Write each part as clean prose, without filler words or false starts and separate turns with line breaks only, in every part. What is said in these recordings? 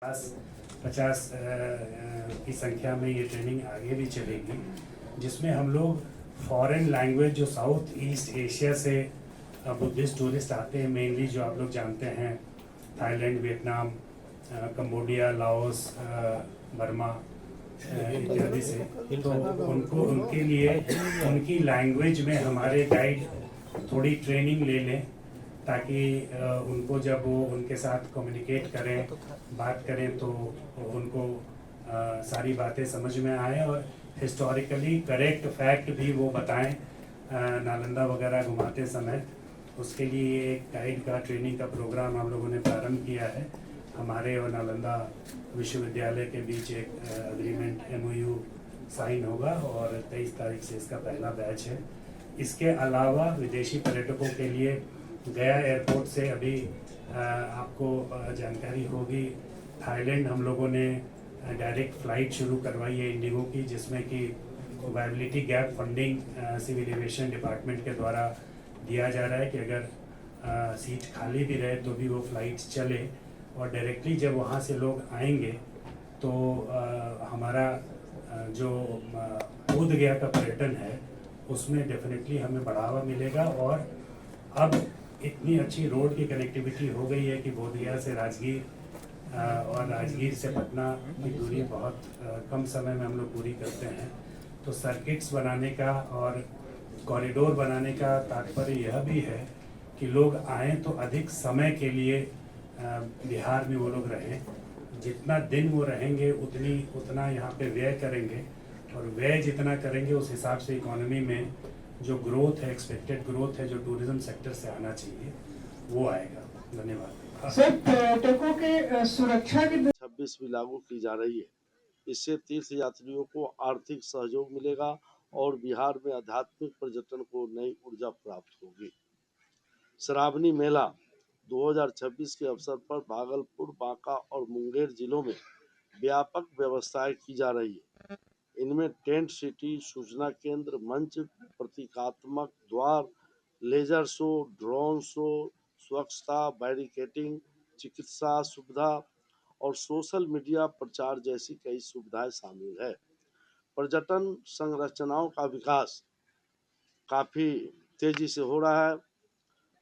50 की संख्या में ये ट्रेनिंग आगे भी चलेगी, जिसमें हम लोग फॉरेन लैंग्वेज जो साउथ ईस्ट एशिया से बुद्धिस्ट टूरिस्ट आते हैं, मेनली जो आप लोग जानते हैं Thailand, Vietnam, Cambodia, Laos, Burma इत्यादि से, तो उनको उनके लिए उनकी लैंग्वेज में हमारे गाइड थोड़ी ट्रेनिंग ले लें, ताकि उनको जब वो उनके साथ कम्युनिकेट करें, बात करें, तो उनको सारी बातें समझ में आए और हिस्टोरिकली करेक्ट फैक्ट भी वो बताएं नालंदा वगैरह घुमाते समय। उसके लिए एक गाइड का ट्रेनिंग का प्रोग्राम हम लोगों ने प्रारंभ किया है। हमारे और नालंदा विश्वविद्यालय के बीच एक एग्रीमेंट MOU साइन होगा और 23 तारीख से इसका पहला बैच है। इसके अलावा विदेशी पर्यटकों के लिए गया एयरपोर्ट से अभी आपको जानकारी होगी, थाईलैंड हम लोगों ने डायरेक्ट फ़्लाइट शुरू करवाई है इंडिगो की, जिसमें कि viability gap funding civil aviation department के द्वारा दिया जा रहा है कि अगर सीट खाली भी रहे तो भी वो फ़्लाइट चले, और डायरेक्टली जब वहाँ से लोग आएंगे तो हमारा जो बोध गया का पर्यटन है उसमें डेफिनेटली हमें बढ़ावा मिलेगा। और अब इतनी अच्छी रोड की कनेक्टिविटी हो गई है कि बोधगया से राजगीर और राजगीर से पटना की दूरी बहुत कम समय में हम लोग पूरी करते हैं। तो सर्किट्स बनाने का और कॉरिडोर बनाने का तात्पर्य यह भी है कि लोग आएँ तो अधिक समय के लिए बिहार में वो लोग रहें। जितना दिन वो रहेंगे उतना यहाँ पे व्यय करेंगे, और व्यय जितना करेंगे उस हिसाब से इकोनॉमी में जो ग्रोथ है, एक्सपेक्टेड ग्रोथ है, जो टूरिज्म सेक्टर से आना चाहिए, वो आएगा। धन्यवाद
सर। पर्यटकों के सुरक्षा की
26 भी लागू की जा रही है। इससे तीर्थ यात्रियों को आर्थिक सहयोग मिलेगा और बिहार में आध्यात्मिक पर्यटन को नई ऊर्जा प्राप्त होगी। श्रावणी मेला 2026 के अवसर पर भागलपुर, बांका और मुंगेर जिलों में व्यापक व्यवस्थाएं की जा रही है। इनमें टेंट सिटी, सूचना केंद्र, मंच, प्रतीकात्मक द्वार, लेजर शो, ड्रोन शो, स्वच्छता, बैरिकेडिंग, चिकित्सा सुविधा और सोशल मीडिया प्रचार जैसी कई सुविधाएं शामिल है। पर्यटन संरचनाओं का विकास काफी तेजी से हो रहा है।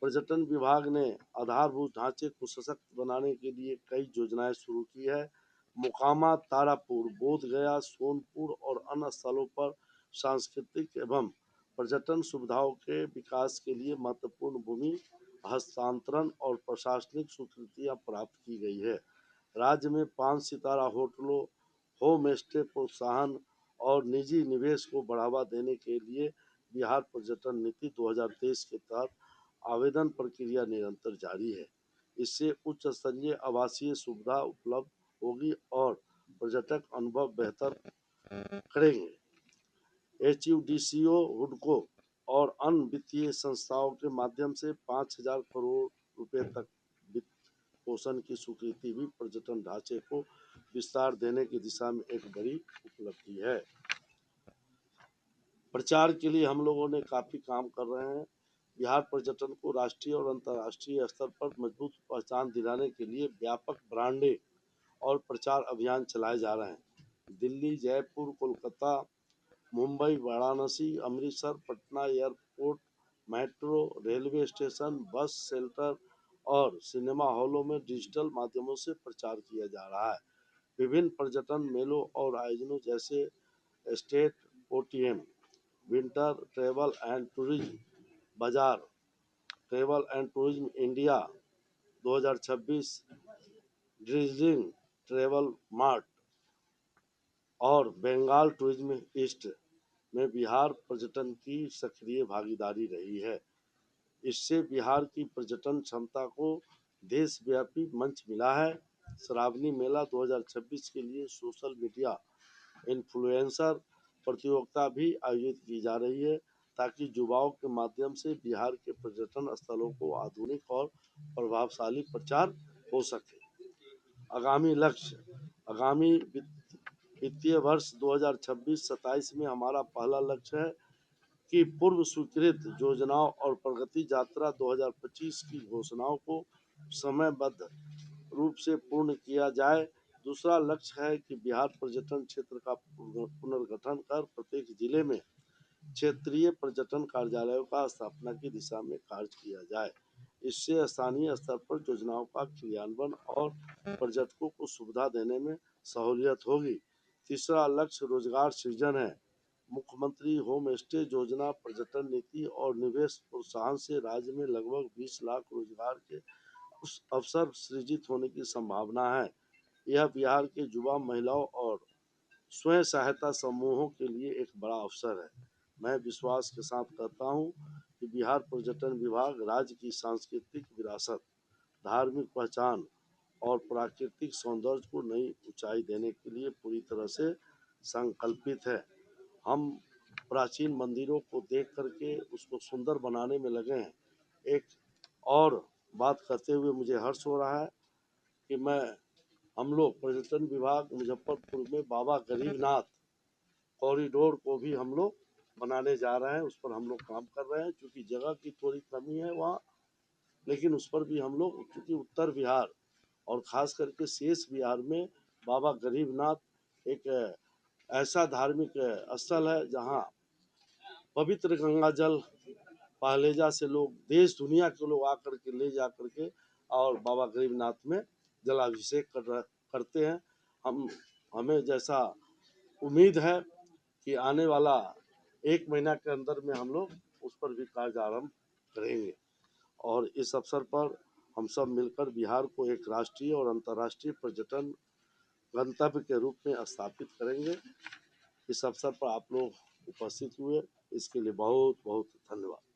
पर्यटन विभाग ने आधारभूत ढांचे को सशक्त बनाने के लिए कई योजनाएं शुरू की है। मोकामा, तारापुर, बोध गया, सोनपुर और अन्य स्थलों पर सांस्कृतिक एवं पर्यटन सुविधाओं के विकास के लिए महत्वपूर्ण भूमि हस्तांतरण और प्रशासनिक स्वीकृतियां प्राप्त की गई है। राज्य में 5 सितारा होटलों, होम स्टे प्रोत्साहन और निजी निवेश को बढ़ावा देने के लिए बिहार पर्यटन नीति 2023 के तहत आवेदन प्रक्रिया निरंतर जारी है। इससे उच्च स्तरीय आवासीय सुविधा उपलब्ध होगी और पर्यटक अनुभव बेहतर करेंगे। HUDCO, हुडको और अन्य वित्तीय संस्थाओं के माध्यम से 5,000 करोड़ रुपए तक वित्त पोषण की स्वीकृति भी पर्यटन ढांचे को विस्तार देने की दिशा में एक बड़ी उपलब्धि है। प्रचार के लिए हम लोगों ने काफी काम कर रहे हैं। बिहार पर्यटन को राष्ट्रीय और अंतर्राष्ट्रीय स्तर पर मजबूत पहचान दिलाने के लिए व्यापक ब्रांडिंग और प्रचार अभियान चलाए जा रहे हैं। Delhi, Jaipur, Kolkata, Mumbai, Varanasi, Amritsar, Patna airport, metro, railway station, bus shelter और सिनेमा हॉलों में डिजिटल माध्यमों से प्रचार किया जा रहा है। विभिन्न पर्यटन मेलों और आयोजनों जैसे state OTM, winter travel and tourism bazaar, travel and tourism India 2026, ड्रिजिंग ट्रेवल मार्ट और बंगाल टूरिज्म ईस्ट में बिहार पर्यटन की सक्रिय भागीदारी रही है। इससे बिहार की पर्यटन क्षमता को देशव्यापी मंच मिला है। श्रावणी मेला 2026 के लिए सोशल मीडिया इन्फ्लुएंसर प्रतियोगिता भी आयोजित की जा रही है, ताकि युवाओं के माध्यम से बिहार के पर्यटन स्थलों को आधुनिक और प्रभावशाली प्रचार हो सके। आगामी लक्ष्य, आगामी वित्तीय वर्ष 2026-27 में हमारा पहला लक्ष्य है कि पूर्व स्वीकृत योजनाओं और प्रगति यात्रा 2025 की घोषणाओं को समयबद्ध रूप से पूर्ण किया जाए। दूसरा लक्ष्य है कि बिहार पर्यटन क्षेत्र का पुनर्गठन कर प्रत्येक जिले में क्षेत्रीय पर्यटन कार्यालयों का स्थापना की दिशा में कार्य किया जाए। इससे स्थानीय स्तर पर योजनाओं का क्रियान्वयन और पर्यटकों को सुविधा देने में सहूलियत होगी। तीसरा लक्ष्य रोजगार सृजन है। मुख्यमंत्री होम स्टे योजना, पर्यटन नीति और निवेश प्रोत्साहन से राज्य में लगभग 20 लाख रोजगार के अवसर सृजित होने की संभावना है। यह बिहार के युवा, महिलाओं और स्वयं सहायता समूहों के लिए एक बड़ा अवसर है। मैं विश्वास के साथ कहता हूँ कि बिहार पर्यटन विभाग राज्य की सांस्कृतिक विरासत, धार्मिक पहचान और प्राकृतिक सौंदर्य को नई ऊंचाई देने के लिए पूरी तरह से संकल्पित है। हम प्राचीन मंदिरों को देख करके उसको सुंदर बनाने में लगे हैं। एक और बात करते हुए मुझे हर्ष हो रहा है कि हम लोग पर्यटन विभाग मुजफ्फरपुर में बाबा गरीबनाथ कॉरिडोर को भी हम लोग बनाने जा रहे हैं। उस पर हम लोग काम कर रहे हैं, क्योंकि जगह की थोड़ी कमी है वहाँ, लेकिन उस पर भी हम लोग, क्योंकि उत्तर बिहार और खास करके शेष बिहार में बाबा गरीबनाथ एक ऐसा धार्मिक स्थल है जहाँ पवित्र गंगा जल पहलेजा से लोग, देश दुनिया के लोग आकर के ले जा करके और बाबा गरीबनाथ में जलाभिषेक करते हैं। हमें जैसा उम्मीद है कि आने वाला 1 महीना के अंदर में हम लोग उस पर भी कार्य आरंभ करेंगे और इस अवसर पर हम सब मिलकर बिहार को एक राष्ट्रीय और अंतर्राष्ट्रीय पर्यटन गंतव्य के रूप में स्थापित करेंगे। इस अवसर पर आप लोग उपस्थित हुए, इसके लिए बहुत बहुत धन्यवाद।